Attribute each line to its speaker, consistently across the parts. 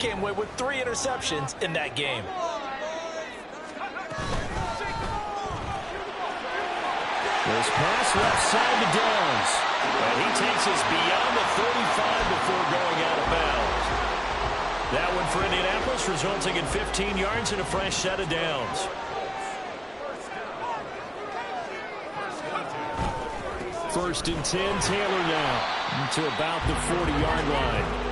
Speaker 1: came away with 3 interceptions in that game.
Speaker 2: This pass left side to Downs. And he takes us beyond the 35 before going out of bounds. That one for Indianapolis, resulting in 15 yards and a fresh set of downs. First and 10, Taylor now to about the 40-yard line.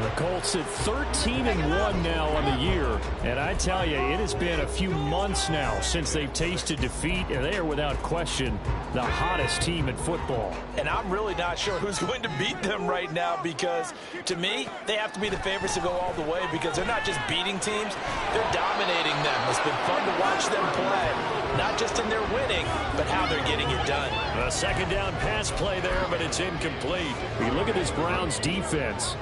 Speaker 2: The Colts at 13-1 now on the year. And I tell you, it has been a few months now since they've tasted defeat, and they are without question the hottest team in football.
Speaker 1: And I'm really not sure who's going to beat them right now because, to me, they have to be the favorites to go all the way because they're not just beating teams, they're dominating them. It's been fun to watch them play, not just in their winning, but how they're getting it done.
Speaker 2: A second down pass play there, but it's incomplete. You look at this Browns defense.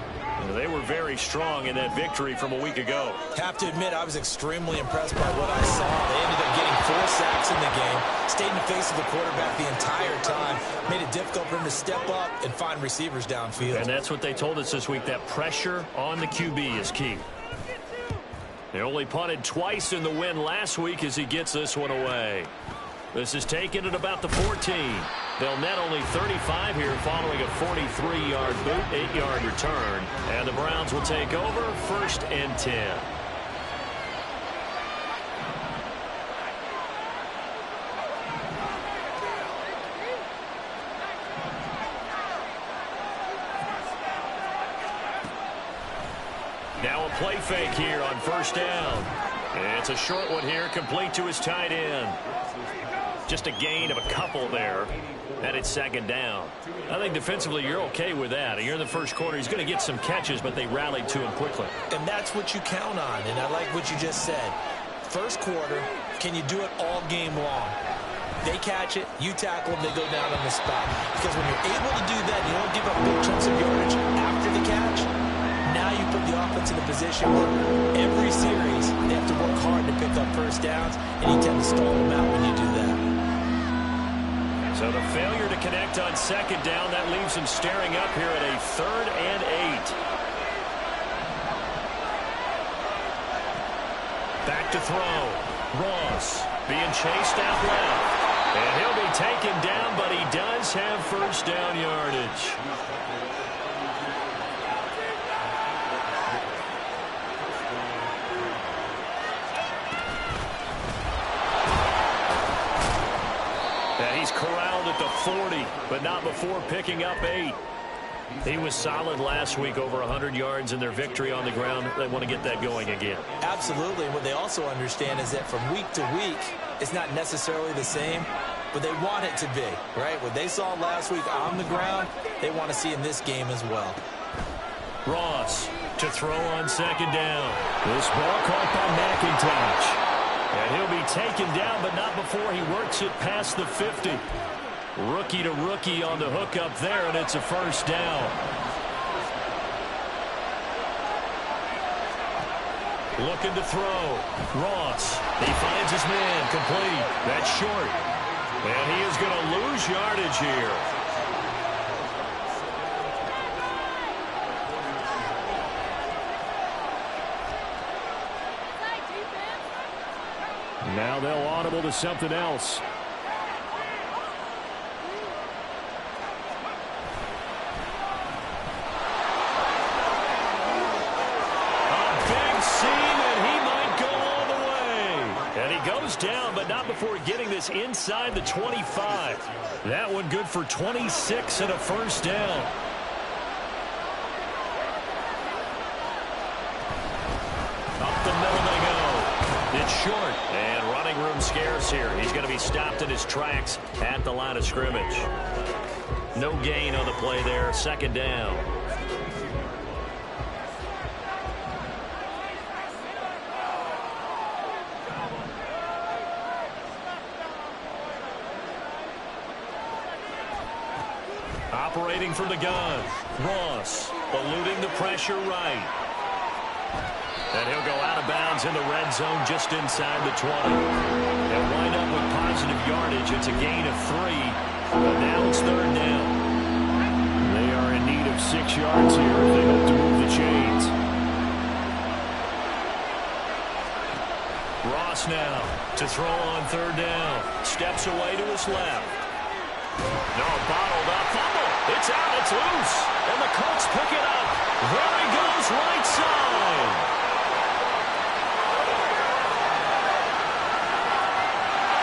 Speaker 2: They were very strong in that victory from a week ago.
Speaker 1: Have to admit, I was extremely impressed by what I saw. They ended up getting 4 sacks in the game, stayed in the face of the quarterback the entire time, made it difficult for him to step up and find receivers downfield.
Speaker 2: And that's what they told us this week, that pressure on the QB is key. They only punted twice in the win last week as he gets this one away. This is taken at about the 14. They'll net only 35 here following a 43-yard boot, 8-yard return. And the Browns will take over 1st and 10. Now a play fake here on 1st down. And it's a short one here, complete to his tight end. Just a gain of a couple there. And it's 2nd down. I think defensively you're okay with that. You're in the first quarter. He's going to get some catches, but they rallied to him quickly.
Speaker 1: And that's what you count on. And I like what you just said. First quarter, can you do it all game long? They catch it, you tackle them, they go down on the spot. Because when you're able to do that, you don't give up big chunks of yardage after the catch. Now you put the offense in a position where every series they have to work hard to pick up 1st downs, and you tend to stall them out when you do that.
Speaker 2: So the failure to connect on 2nd down, that leaves him staring up here at a 3rd and 8. Back to throw. Ross being chased out left. And he'll be taken down, but he does have 1st down yardage. He's corralled at the 40, but not before picking up 8. He was solid last week, over 100 yards in their victory on the ground. They want to get that going again.
Speaker 1: Absolutely. What they also understand is that from week to week, it's not necessarily the same, but they want it to be, right? What they saw last week on the ground, they want to see in this game as well.
Speaker 2: Ross to throw on 2nd down. This ball caught by McIntosh. And he'll be taken down, but not before he works it past the 50. Rookie to rookie on the hook up there, and it's a 1st down. Looking to throw. Ross. He finds his man. Complete. That's short. And he is going to lose yardage here. Now they'll audible to something else. A big seam, and he might go all the way. And he goes down, but not before getting this inside the 25. That one good for 26 and a 1st down. Up the middle they go. It's short. And running room scarce here. He's going to be stopped in his tracks at the line of scrimmage. No gain on the play there. 2nd down. Operating from the gun. Ross eluding the pressure right. And he'll go out of bounds in the red zone just inside the 20. They'll wind up with positive yardage. It's a gain of 3. But now it's 3rd down. They are in need of 6 yards here if they hope to move the chains. Ross now to throw on third down. Steps away to his left. No, bottled up. Fumble. It's out. It's loose. And the Colts pick it up. There he goes, right side.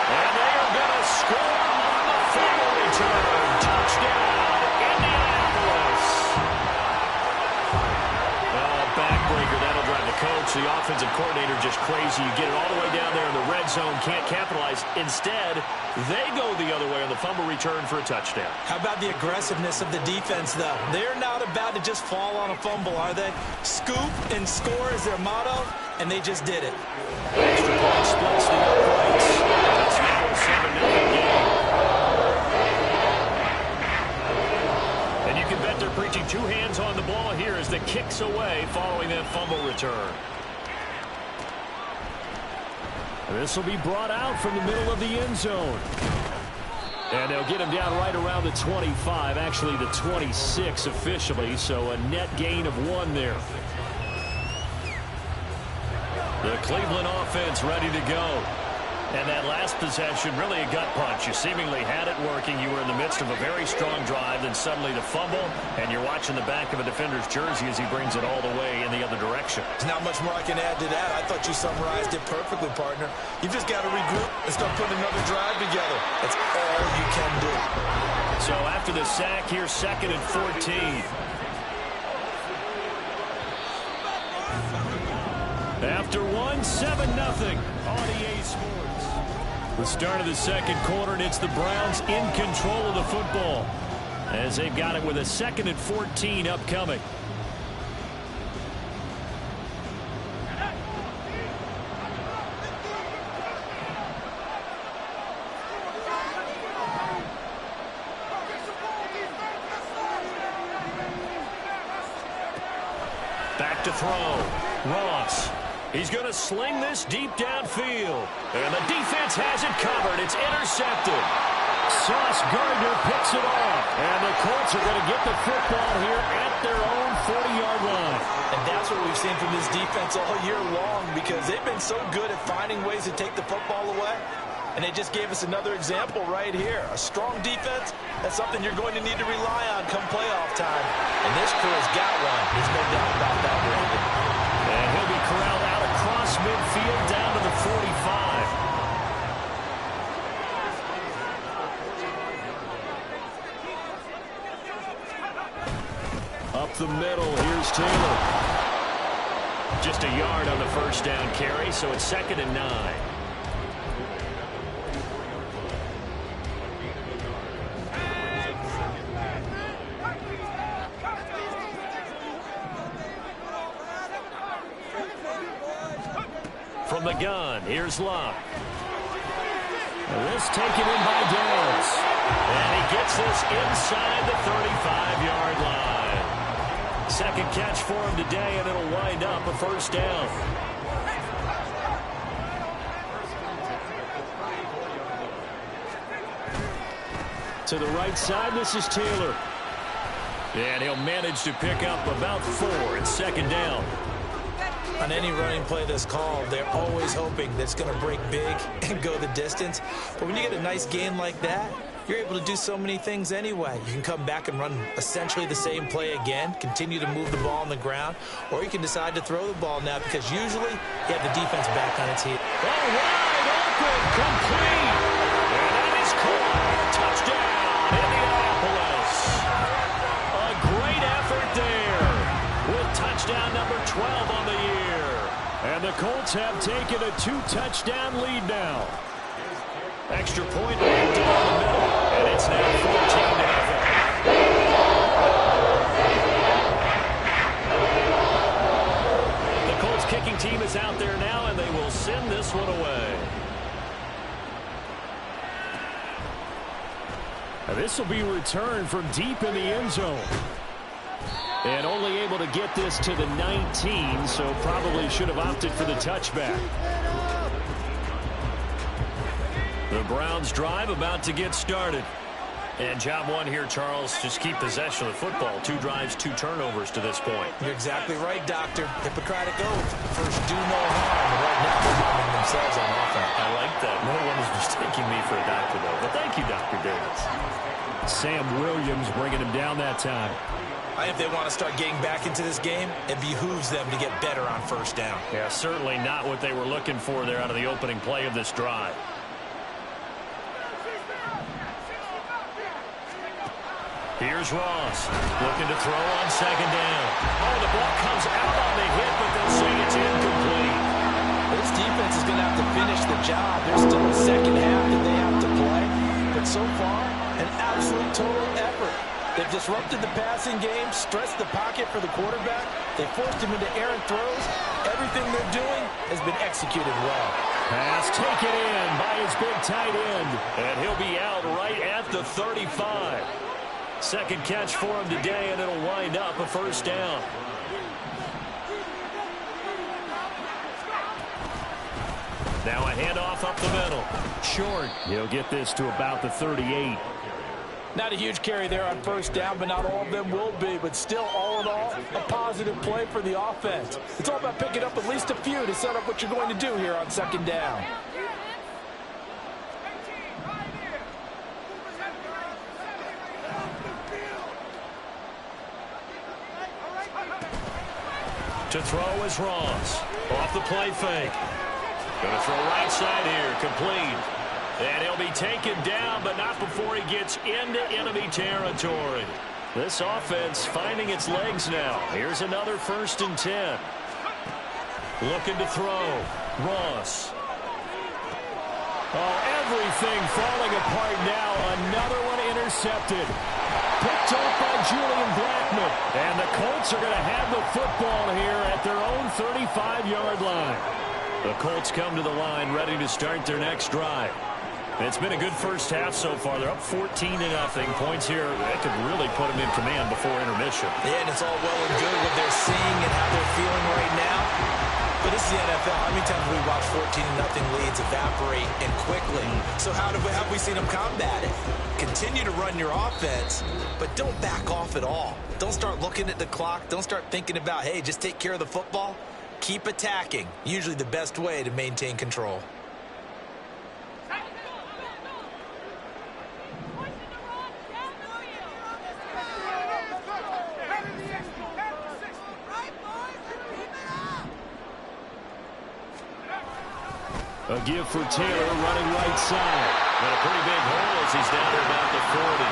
Speaker 2: And they are going to score on the fumble return. Touchdown, Indianapolis. Backbreaker. That'll drive the coach, the offensive coordinator, just crazy. You get it all the way down there in the red zone, can't capitalize. Instead, they go the other way on the fumble return for a touchdown.
Speaker 1: How about the aggressiveness of the defense, though? They're not about to just fall on a fumble, are they? Scoop and score is their motto, and they just did it.
Speaker 2: Extra point splits the uprights. It's now a 7-0 game. And you can bet they're preaching two hands on the ball here as the kicks away following that fumble return. This will be brought out from the middle of the end zone. And they'll get him down right around the 25, actually the 26 officially, so a net gain of 1 there. The Cleveland offense ready to go. And that last possession, really a gut punch. You seemingly had it working. You were in the midst of a very strong drive, then suddenly the fumble, and you're watching the back of a defender's jersey as he brings it all the way in the other direction.
Speaker 1: There's not much more I can add to that. I thought you summarized it perfectly, partner. You've just got to regroup and start putting another drive together. That's all you can do.
Speaker 2: So after the sack, here's 2nd and 14. After 1, 7-0 on EA Sports. The start of the second quarter, and it's the Browns in control of the football as they've got it with a 2nd and 14 upcoming. Back to throw. Ross. He's going to sling this deep downfield. And the defense has it covered. It's intercepted. Sauce Gardner picks it off. And the Colts are going to get the football here at their own 40-yard line.
Speaker 1: And that's what we've seen from this defense all year long, because they've been so good at finding ways to take the football away. And they just gave us another example right here. A strong defense, that's something you're going to need to rely on come playoff time. And this crew has got one. There's no doubt about that, Brandon.
Speaker 2: And he'll be corralled out across midfield down to the 45. Up the middle, here's Taylor. Just a yard on the first down carry, so it's 2nd and 9. From the gun, here's Love. This taken in by Downs. And he gets this inside the 35-yard line. Second catch for him today, and it'll wind up a first down. To the right side, this is Taylor. And he'll manage to pick up about 4 in 2nd down.
Speaker 1: On any running play that's called, they're always hoping that it's going to break big and go the distance. But when you get a nice gain like that, you're able to do so many things anyway. You can come back and run essentially the same play again, continue to move the ball on the ground, or you can decide to throw the ball now, because usually you have the defense back on its heels.
Speaker 2: Oh, wide open, complete. And that is caught. Touchdown, Indianapolis. A great effort there with touchdown number 12 on the year. And the Colts have taken a 2-touchdown lead now. Extra point right down the middle, and it's now 14-0. The Colts kicking team is out there now, and they will send this one away. Now this will be returned from deep in the end zone. And only able to get this to the 19, so probably should have opted for the touchback. The Browns drive about to get started. And job one here, Charles, just keep possession of the football. 2 drives, 2 turnovers to this point.
Speaker 1: You're exactly right, Doctor. Hippocratic oath. First, do no harm. Right now, they're harming themselves on offense.
Speaker 2: I like that. No one is mistaking me for a doctor, though. But thank you, Dr. Davis.
Speaker 3: Sam Williams bringing him down that time.
Speaker 1: If they want to start getting back into this game, it behooves them to get better on first down.
Speaker 2: Yeah, certainly not what they were looking for there out of the opening play of this drive. Here's Ross looking to throw on second down. Oh, the ball comes out on the hit, but they'll say it's incomplete.
Speaker 1: This defense is going to have to finish the job. There's still a second half that they have to play. But so far, an absolute total effort. They've disrupted the passing game, stressed the pocket for the quarterback. They forced him into errant throws. Everything they're doing has been executed well.
Speaker 3: Pass taken in by his big tight end.
Speaker 2: And he'll be out right at the 35. Second catch for him today, and it'll wind up a first down. Now a handoff up the middle.
Speaker 3: Short. He'll get this to about the 38.
Speaker 1: Not a huge carry there on first down, but not all of them will be. But still, all in all, a positive play for the offense. It's all about picking up at least a few to set up what you're going to do here on second down.
Speaker 2: To throw is Ross. Off the play fake. Going to throw right side here. Complete. And he'll be taken down, but not before he gets into enemy territory. This offense finding its legs now. Here's another 1st and 10. Looking to throw. Ross.
Speaker 3: Oh, everything falling apart now. Another one intercepted. Picked off by Julian Blackman. And the Colts are going to have the football here at their own 35-yard line.
Speaker 2: The Colts come to the line ready to start their next drive. It's been a good first half so far. They're up 14-0. Points here that could really put them in command before intermission.
Speaker 1: Yeah, and it's all well and good what they're seeing and how they're feeling right now. But this is the NFL. How many times have we watched 14-0 leads evaporate and quickly? So how have we seen them combat it? Continue to run your offense, but don't back off at all. Don't start looking at the clock. Don't start thinking about, hey, just take care of the football. Keep attacking. Usually the best way to maintain control.
Speaker 2: A give for Taylor running right side. And a pretty big hole as he's down to about the 40.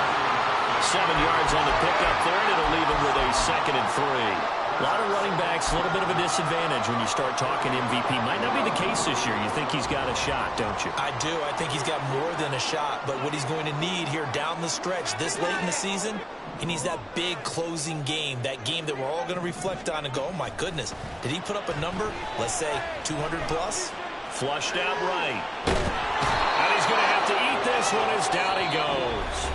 Speaker 2: 7 yards on the pickup there, and it'll leave him with a 2nd and 3. A lot of running backs, a little bit of a disadvantage when you start talking MVP. Might not be the case this year. You think he's got a shot, don't you?
Speaker 1: I do. I think he's got more than a shot. But what he's going to need here down the stretch this late in the season, he needs that big closing game, that game that we're all going to reflect on and go, oh, my goodness, did he put up a number, let's say 200 plus?
Speaker 2: Flushed out right. And he's going to have to eat this one as down he goes.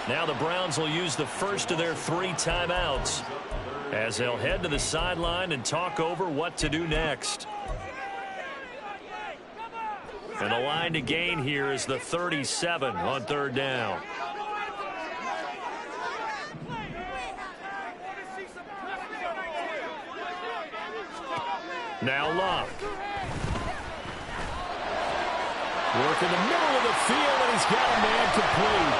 Speaker 2: Now the Browns will use the first of their 3 timeouts as they'll head to the sideline and talk over what to do next. And the line to gain here is the 37 on 3rd down. Now Luck.
Speaker 3: Work in the middle of the field, and he's got a man complete.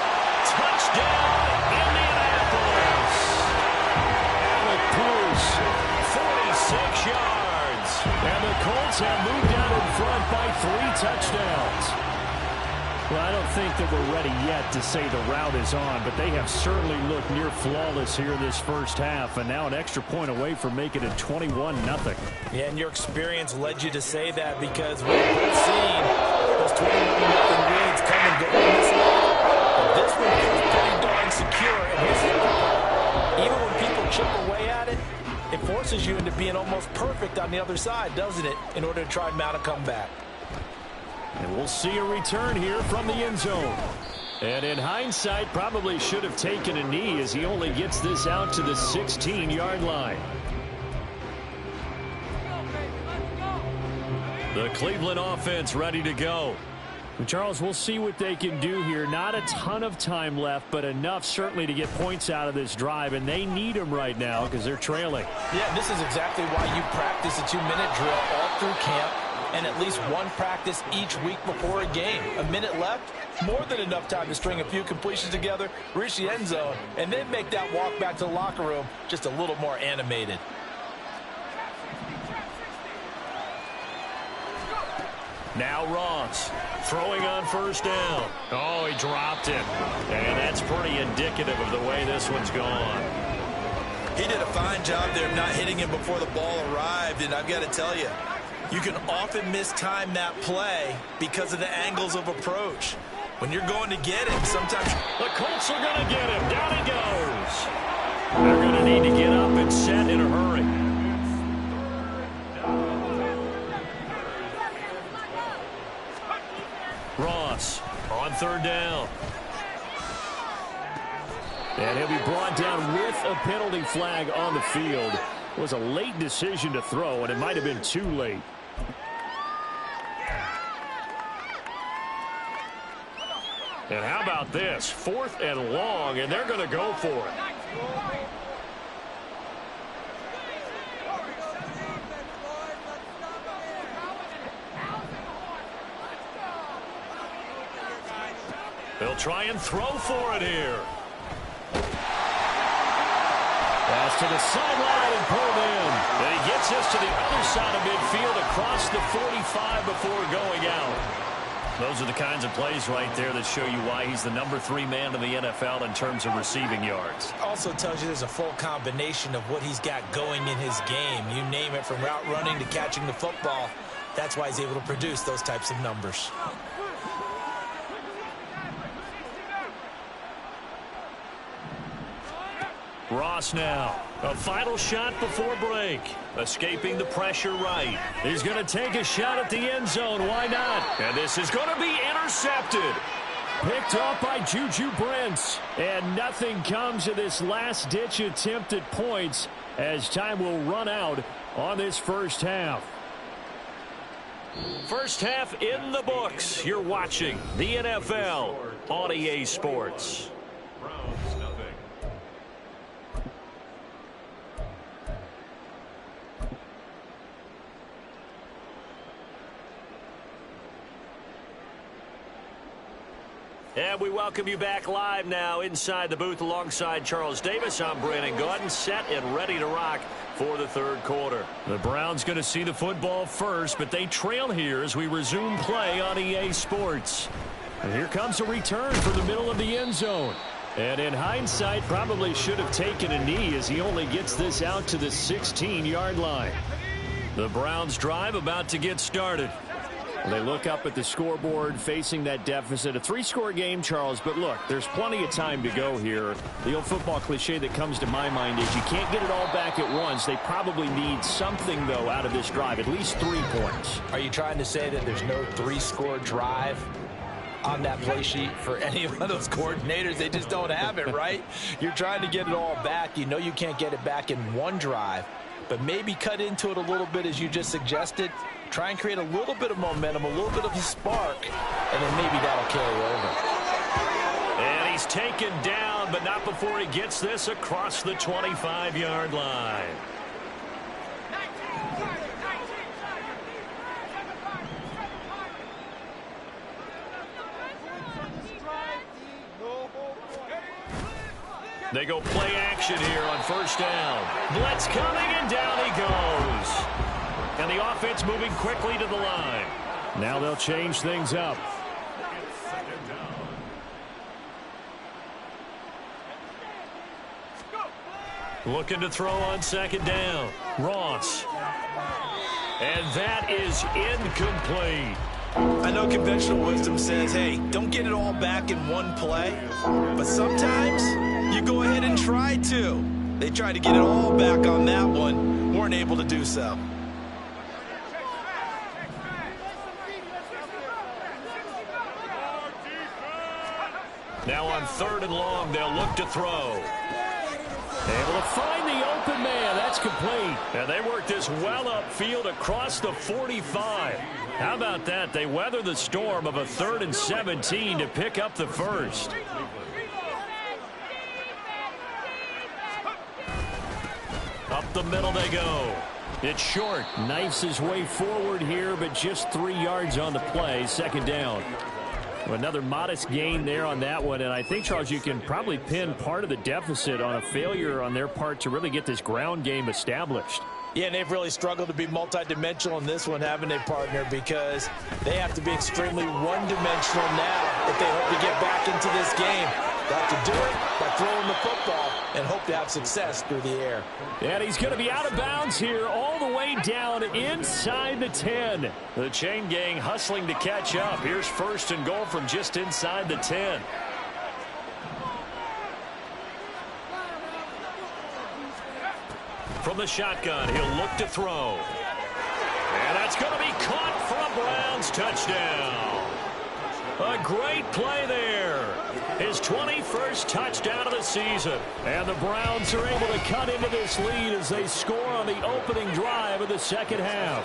Speaker 2: Touchdown, Indianapolis.
Speaker 3: Alec Pierce,
Speaker 2: 46 yards.
Speaker 3: and the Colts have moved out in front by 3 touchdowns. Well, I don't think that we're ready yet to say the route is on, but they have certainly looked near flawless here this first half, and now an extra point away from making it 21-0.
Speaker 1: Yeah, and your experience led you to say that because we've both seen those 21-0 leads come and go in this league. But this one feels pretty darn secure. And here's the other part. Even when people chip away at it, it forces you into being almost perfect on the other side, doesn't it, in order to try and mount a comeback.
Speaker 3: And we'll see a return here from the end zone. And in hindsight, probably should have taken a knee as he only gets this out to the 16-yard line.
Speaker 2: The Cleveland offense ready to go.
Speaker 3: Charles, we'll see what they can do here. Not a ton of time left, but enough certainly to get points out of this drive, and they need them right now because they're trailing.
Speaker 1: Yeah, this is exactly why you practice a 2-minute drill all through camp. and at least one practice each week before a game. A minute left, more than enough time to string a few completions together, reach the end zone, and then make that walk back to the locker room just a little more animated.
Speaker 2: Now Ross throwing on first down. Oh, he dropped it. And that's pretty indicative of the way this one's gone.
Speaker 1: He did a fine job there of not hitting him before the ball arrived, and I've got to tell you, you can often mistime that play because of the angles of approach. When you're going to get him, sometimes...
Speaker 2: The Colts are going to get him. Down he goes. They're going to need to get up and set in a hurry. Ross on third down.
Speaker 3: And he'll be brought down with a penalty flag on the field. It was a late decision to throw, and it might have been too late.
Speaker 2: And how about this? 4th and long, and they're going to go for it. They'll try and throw for it here.
Speaker 3: Pass to the sideline and pulled in.
Speaker 2: And he gets us to the other side of midfield across the 45 before going out. Those are the kinds of plays right there that show you why he's the number 3 man in the NFL in terms of receiving yards.
Speaker 1: Also tells you there's a full combination of what he's got going in his game. You name it, from route running to catching the football. That's why he's able to produce those types of numbers.
Speaker 2: Ross now. A final shot before break. Escaping the pressure right. He's going to take a shot at the end zone. Why not? And this is going to be intercepted.
Speaker 3: Picked off by Juju Brents. And nothing comes of this last-ditch attempt at points as time will run out on this first half.
Speaker 2: First half in the books. You're watching the NFL on EA Sports. And we welcome you back live now inside the booth alongside Charles Davis. I'm Brandon Gaudin, set and ready to rock for the third quarter.
Speaker 3: The Browns going to see the football first, but they trail here as we resume play on EA Sports. And here comes a return for the middle of the end zone. And in hindsight, probably should have taken a knee as he only gets this out to the 16-yard line.
Speaker 2: The Browns drive about to get started.
Speaker 3: They look up at the scoreboard facing that deficit. A 3-score game, Charles, but look, there's plenty of time to go here. The old football cliche that comes to my mind is you can't get it all back at once. They probably need something, though, out of this drive, at least 3 points.
Speaker 1: Are you trying to say that there's no 3-score drive on that play sheet for any of those coordinators? They just don't have it, right? You're trying to get it all back. You know you can't get it back in one drive, but maybe cut into it a little bit as you just suggested. Try and create a little bit of momentum, a little bit of a spark, and then maybe that'll carry over.
Speaker 2: And he's taken down, but not before he gets this across the 25-yard line. They go play action here on first down. Blitz coming, and down he goes. And the offense moving quickly to the line.
Speaker 3: Now they'll change things up.
Speaker 2: Looking to throw on second down. Ross. And that is incomplete.
Speaker 1: I know conventional wisdom says, hey, don't get it all back in one play. But sometimes you go ahead and try to. They tried to get it all back on that one. Weren't able to do so.
Speaker 2: Now on third and long, they'll look to throw.
Speaker 3: Able to find the open man. That's complete.
Speaker 2: And they work this well upfield across the 45. How about that? They weather the storm of a 3rd and 17 to pick up the first. Up the middle they go. It's short.
Speaker 3: Knifes his way forward here, but just 3 yards on the play. Second down. Another modest gain there on that one, and I think, Charles, you can probably pin part of the deficit on a failure on their part to really get this ground game established.
Speaker 1: Yeah, and they've really struggled to be multidimensional in this one, haven't they, partner? Because they have to be extremely one-dimensional now if they hope to get back into this game. They have to do it by throwing the football and hope to have success through the air.
Speaker 3: And he's going to be out of bounds here all the way down inside the 10.
Speaker 2: The chain gang hustling to catch up. Here's 1st and goal from just inside the 10. From the shotgun, he'll look to throw. And that's going to be caught for a Browns touchdown. A great play there. His 21st touchdown of the season. And the Browns are able to cut into this lead as they score on the opening drive of the second half.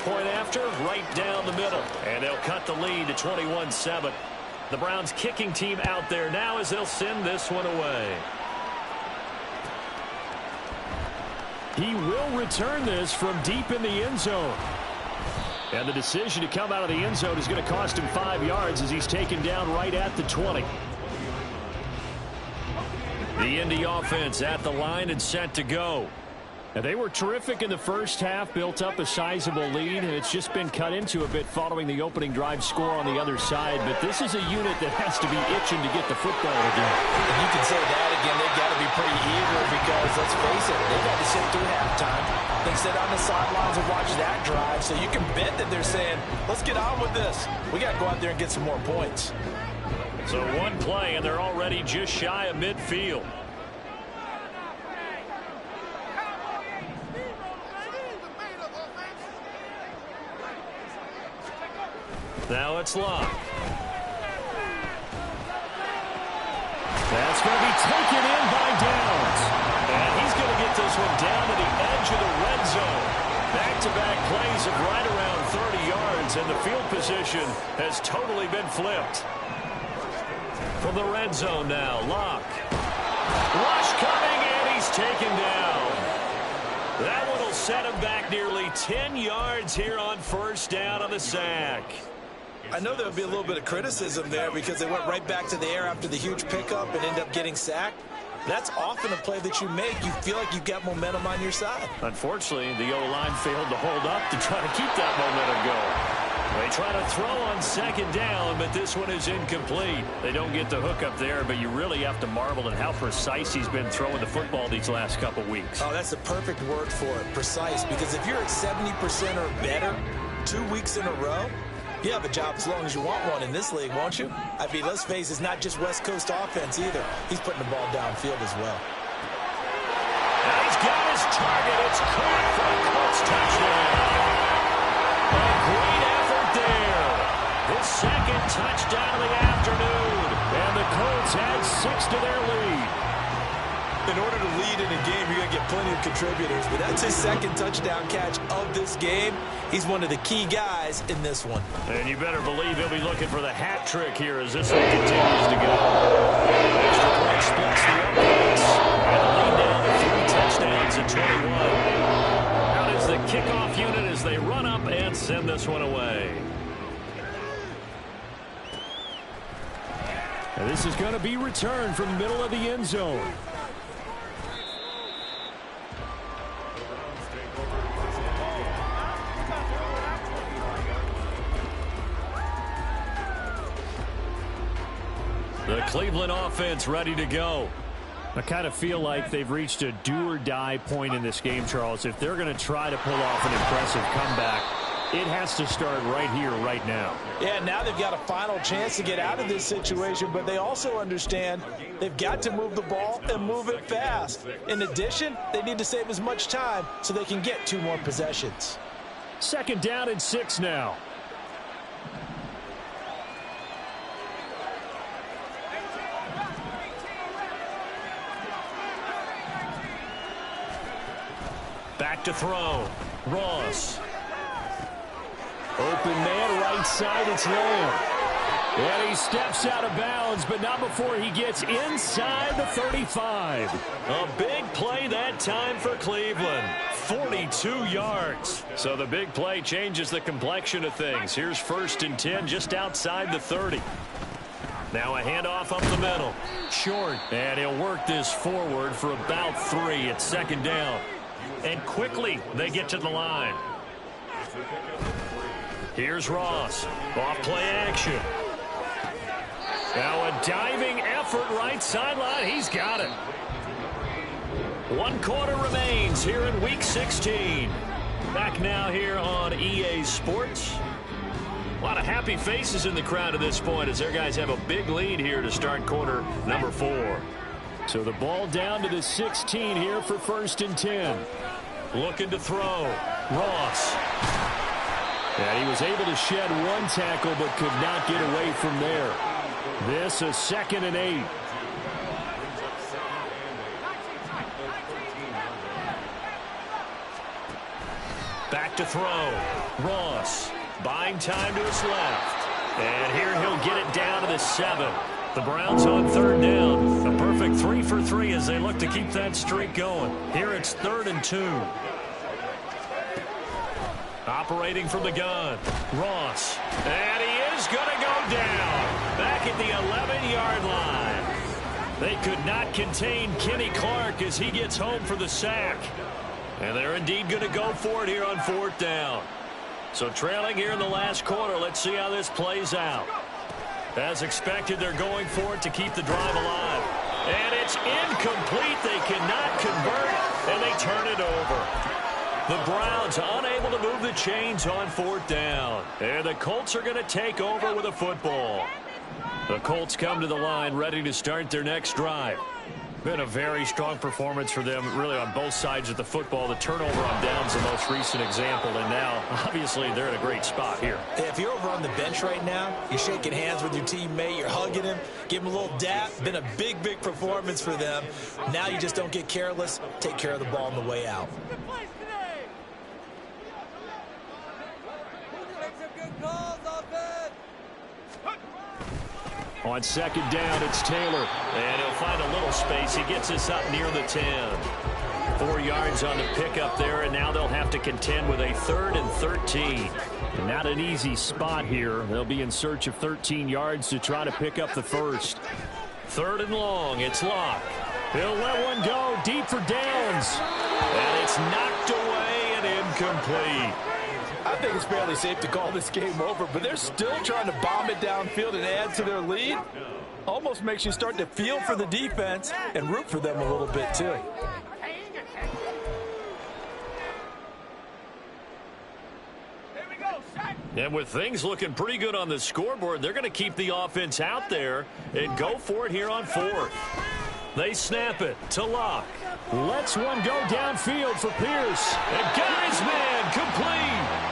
Speaker 2: Point after, right down the middle. And they'll cut the lead to 21-7. The Browns kicking team out there now as they'll send this one away.
Speaker 3: He will return this from deep in the end zone. And the decision to come out of the end zone is going to cost him 5 yards as he's taken down right at the 20.
Speaker 2: The Indy offense at the line and set to go.
Speaker 3: And they were terrific in the first half, built up a sizable lead, and it's just been cut into a bit following the opening drive score on the other side. But this is a unit that has to be itching to get the football again.
Speaker 1: And you can say that again. They've got to be pretty eager because, let's face it, they've got to sit through halftime. They sit on the sidelines and watch that drive. So you can bet that they're saying, let's get on with this. We got to go out there and get some more points.
Speaker 2: So one play, and they're already just shy of midfield. Now it's Locke.
Speaker 3: That's going to be taken in by Downs.
Speaker 2: And he's going to get this one down to the edge of the red zone. Back-to-back plays of right around 30 yards, and the field position has totally been flipped. From the red zone now, Locke. Rush coming, and he's taken down. That one will set him back nearly 10 yards here on 1st down on the sack.
Speaker 1: I know there'll be a little bit of criticism there because they went right back to the air after the huge pickup and end up getting sacked. That's often a play that you make. You feel like you've got momentum on your side.
Speaker 2: Unfortunately, the O-line failed to hold up to try to keep that momentum going. They try to throw on 2nd down, but this one is incomplete. They don't get the hook up there, but you really have to marvel at how precise he's been throwing the football these last couple weeks.
Speaker 1: Oh, that's the perfect word for it, precise, because if you're at 70% or better 2 weeks in a row, you have a job as long as you want one in this league, won't you? I mean, let's face it, it's not just West Coast offense either. He's putting the ball downfield as well.
Speaker 2: And he's got his target. It's caught for a Colts touchdown. A great effort there. His 2nd touchdown of the afternoon. And the Colts add 6 to their lead.
Speaker 1: In order to lead in a game, you're going to get plenty of contributors, but that's his 2nd touchdown catch of this game. He's one of the key guys in this one.
Speaker 2: And you better believe he'll be looking for the hat trick here as this one continues to go. Extra point splits the offense. And the lead down to 3 touchdowns at 21. Out is the kickoff unit as they run up and send this one away.
Speaker 3: And this is going to be returned from the middle of the end zone.
Speaker 2: The Cleveland offense ready to go.
Speaker 3: I kind of feel like they've reached a do-or-die point in this game, Charles. If they're going to try to pull off an impressive comeback, it has to start right here, right now.
Speaker 1: Yeah, now they've got a final chance to get out of this situation, but they also understand they've got to move the ball and move it fast. In addition, they need to save as much time so they can get 2 more possessions.
Speaker 3: 2nd down and 6 now.
Speaker 2: Back to throw. Ross.
Speaker 3: Open man right side, it's Lamb. And he steps out of bounds, but not before he gets inside the 35.
Speaker 2: A big play that time for Cleveland. 42 yards. So the big play changes the complexion of things. Here's 1st and 10 just outside the 30. Now a handoff up the middle. Short. And he'll work this forward for about 3. It's 2nd down. And quickly they get to the line. Here's Ross. Off play action. Now a diving effort right sideline. He's got it. 1 quarter remains here in Week 16. Back now here on EA Sports. A lot of happy faces in the crowd at this point as their guys have a big lead here to start quarter number 4.
Speaker 3: So the ball down to the 16 here for 1st and 10.
Speaker 2: Looking to throw. Ross.
Speaker 3: And he was able to shed 1 tackle but could not get away from there. This a 2nd and 8.
Speaker 2: Back to throw. Ross buying time to his left. And here he'll get it down to the 7. The Browns on 3rd down. A perfect 3 for 3 as they look to keep that streak going. Here it's 3rd and 2. Operating from the gun. Ross. And he is going to go down. Back at the 11-yard line. They could not contain Kenny Clark as he gets home for the sack. And they're indeed going to go for it here on 4th down. So trailing here in the last quarter. Let's see how this plays out. As expected, they're going for it to keep the drive alive. And it's incomplete. They cannot convert, and they turn it over. The Browns unable to move the chains on 4th down. And the Colts are going to take over with a football. The Colts come to the line ready to start their next drive. Been a very strong performance for them, really, on both sides of the football. The turnover on downs the most recent example, and now, obviously, they're in a great spot here.
Speaker 1: Hey, if you're over on the bench right now, you're shaking hands with your teammate, you're hugging him, give him a little dap. Been a big, big performance for them. Now you just don't get careless. Take care of the ball on the way out.
Speaker 3: On 2nd down, it's Taylor.
Speaker 2: And he'll find a little space. He gets us up near the 10. 4 yards on the pickup there, and now they'll have to contend with a 3rd and 13.
Speaker 3: And not an easy spot here. They'll be in search of 13 yards to try to pick up the 1st.
Speaker 2: 3rd and long. It's Locke.
Speaker 3: He'll let one go deep for downs.
Speaker 2: And it's knocked away and incomplete.
Speaker 4: I think it's fairly safe to call this game over, but they're still trying to bomb it downfield and add to their lead. Almost makes you start to feel for the defense and root for them a little bit, too.
Speaker 2: And with things looking pretty good on the scoreboard, they're going to keep the offense out there and go for it here on 4th. They snap it to Locke.
Speaker 3: Lets one go downfield for Pierce.
Speaker 2: And guy's man complete.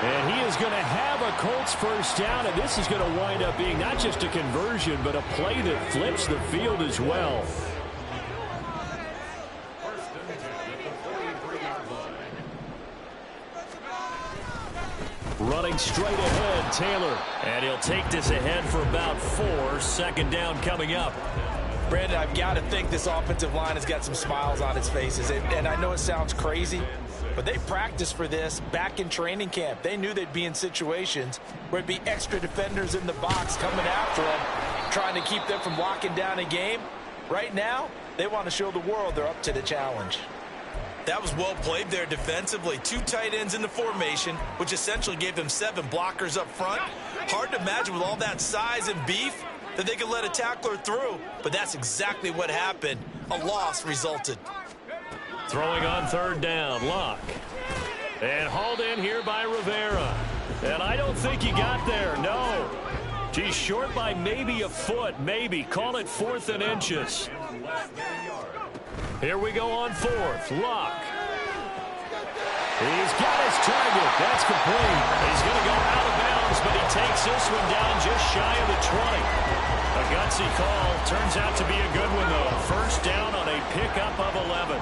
Speaker 3: And he is going to have a Colts 1st down, and this is going to wind up being not just a conversion, but a play that flips the field as well. Running straight ahead, Taylor.
Speaker 2: And he'll take this ahead for about 4. 2nd down coming up.
Speaker 1: Brandon, I've got to think this offensive line has got some smiles on its faces. And I know it sounds crazy, but they practiced for this back in training camp. They knew they'd be in situations where it'd be extra defenders in the box coming after them, trying to keep them from locking down a game. Right now, they want to show the world they're up to the challenge. That was well played there defensively. 2 tight ends in the formation, which essentially gave them 7 blockers up front. Hard to imagine with all that size and beef that they could let a tackler through, but that's exactly what happened. A loss resulted.
Speaker 2: Throwing on 3rd down, Locke. And hauled in here by Rivera. And I don't think he got there, no. He's short by maybe a foot, maybe. Call it 4th and inches. Here we go on 4th, Locke.
Speaker 3: He's got his target. That's complete.
Speaker 2: He's going to go out of bounds, but he takes this one down just shy of the 20. A gutsy call. Turns out to be a good one, though. 1st down on a pickup of 11.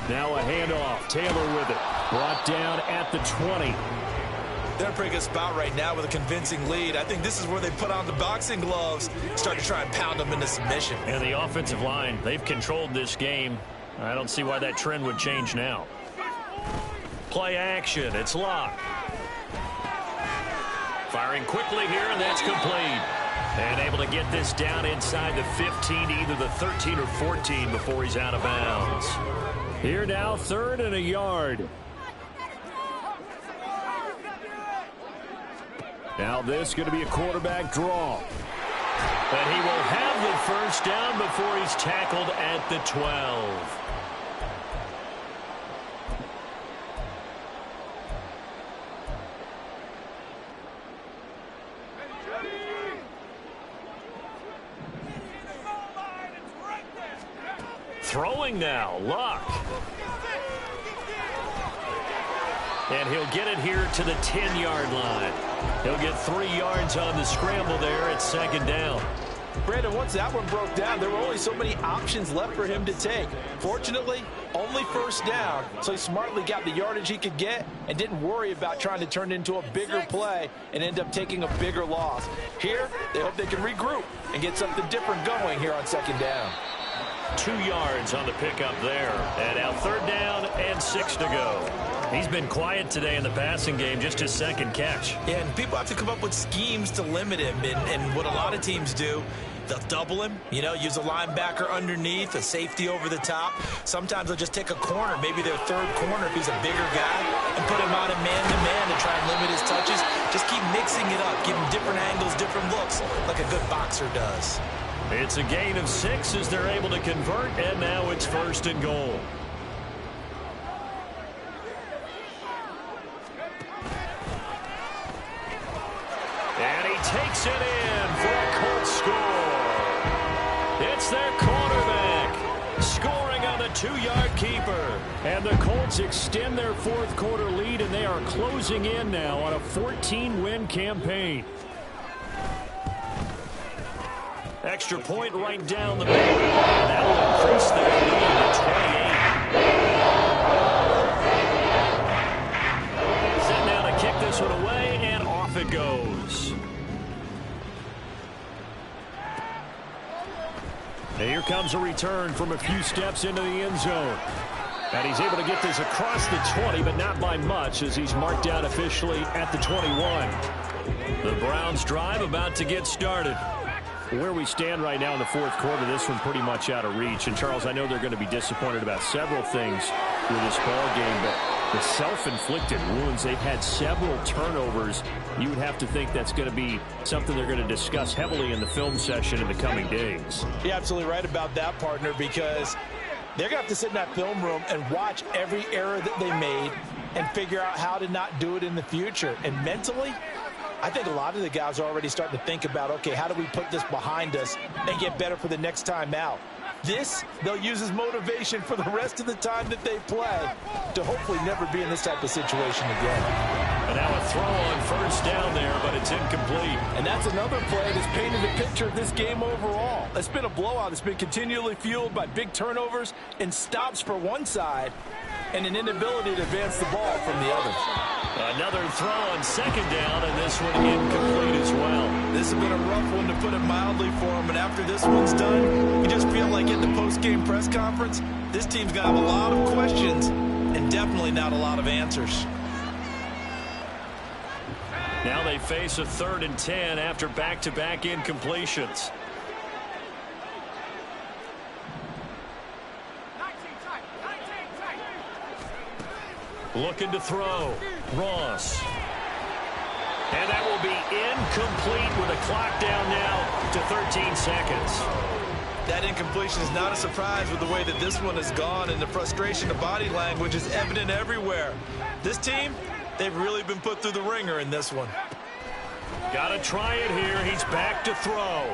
Speaker 3: Now a handoff. Taylor with it. Brought down at the 20.
Speaker 1: They're in a pretty good spot right now with a convincing lead. I think this is where they put on the boxing gloves, start to try and pound them into submission.
Speaker 2: And the offensive line, they've controlled this game. I don't see why that trend would change now. Play action. It's Locke. Firing quickly here, and that's complete. And able to get this down inside the 15, either the 13 or 14 before he's out of bounds.
Speaker 3: Here now, 3rd and a yard. Now this going to be a quarterback draw.
Speaker 2: But he will have the first down before he's tackled at the 12. Throwing now, Luck. And he'll get it here to the 10-yard line. He'll get 3 yards on the scramble there at 2nd down.
Speaker 4: Brandon, once that one broke down, there were only so many options left for him to take. Fortunately, only 1st down, so he smartly got the yardage he could get and didn't worry about trying to turn it into a bigger play and end up taking a bigger loss. Here, they hope they can regroup and get something different going here on 2nd down.
Speaker 2: 2 yards on the pickup there. And now 3rd down and 6 to go. He's been quiet today in the passing game, just his 2nd catch.
Speaker 1: Yeah, and people have to come up with schemes to limit him. And what a lot of teams do, they'll double him, you know, use a linebacker underneath, a safety over the top. Sometimes they'll just take a corner, maybe their 3rd corner if he's a bigger guy, and put him on a man-to-man to try and limit his touches. Just keep mixing it up, give him different angles, different looks, like a good boxer does.
Speaker 2: It's a gain of 6 as they're able to convert, and now it's 1st and goal. And he takes it in for a Colts score. It's their quarterback scoring on the 2-yard keeper.
Speaker 3: And the Colts extend their 4th quarter lead, and they are closing in now on a 14-win campaign.
Speaker 2: Extra point right down the middle. And that will increase their lead to 28. Set now to kick this one away, and off it goes.
Speaker 3: And here comes a return from a few steps into the end zone. And he's able to get this across the 20, but not by much, as he's marked out officially at the 21.
Speaker 2: The Browns drive about to get started.
Speaker 3: Where we stand right now in the 4th quarter, this one pretty much out of reach. And, Charles, I know they're going to be disappointed about several things with this ball game, but the self-inflicted wounds, they've had several turnovers. You would have to think that's going to be something they're going to discuss heavily in the film session in the coming days.
Speaker 4: You're absolutely right about that, partner, because they're going to have to sit in that film room and watch every error that they made and figure out how to not do it in the future. And mentally, I think a lot of the guys are already starting to think about, okay, how do we put this behind us and get better for the next time out? This, they'll use as motivation for the rest of the time that they play to hopefully never be in this type of situation again.
Speaker 2: And now a throw on 1st down there, but it's incomplete.
Speaker 4: And that's another play that's painted the picture of this game overall. It's been a blowout. It's been continually fueled by big turnovers and stops for one side and an inability to advance the ball from the other.
Speaker 2: Another throw on 2nd down, and this one incomplete as well.
Speaker 1: This has been a rough one, to put it mildly, for him. And after this one's done, you just feel like in the post-game press conference, this team's going to have a lot of questions and definitely not a lot of answers.
Speaker 2: Now they face a 3rd and 10 after back-to-back incompletions. Looking to throw. Ross. And that will be incomplete with a clock down now to 13 seconds.
Speaker 1: That incompletion is not a surprise with the way that this one has gone, and the frustration of body language is evident everywhere. This team, they've really been put through the ringer in this one.
Speaker 2: Got to try it here. He's back to throw.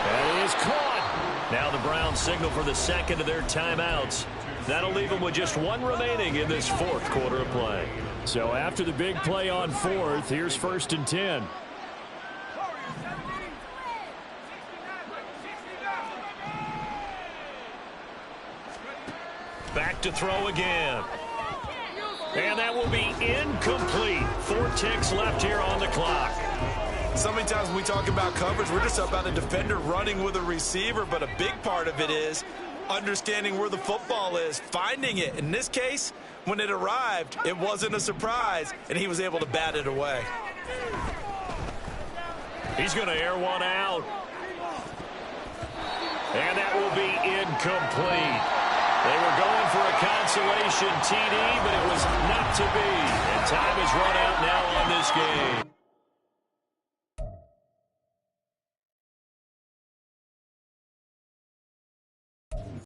Speaker 2: That is caught. Now the Browns signal for the 2nd of their timeouts. That'll leave them with just 1 remaining in this 4th quarter of play.
Speaker 3: So after the big play on 4th, here's 1st and 10.
Speaker 2: Back to throw again. And that will be incomplete. 4 ticks left here on the clock.
Speaker 4: So many times when we talk about coverage, we're just about a defender running with a receiver, but a big part of it is understanding where the football is, finding it. In this case, when it arrived, it wasn't a surprise, and he was able to bat it away.
Speaker 2: He's going to air one out. And that will be incomplete. They were going for a consolation TD, but it was not to be. And time is run out now on this game.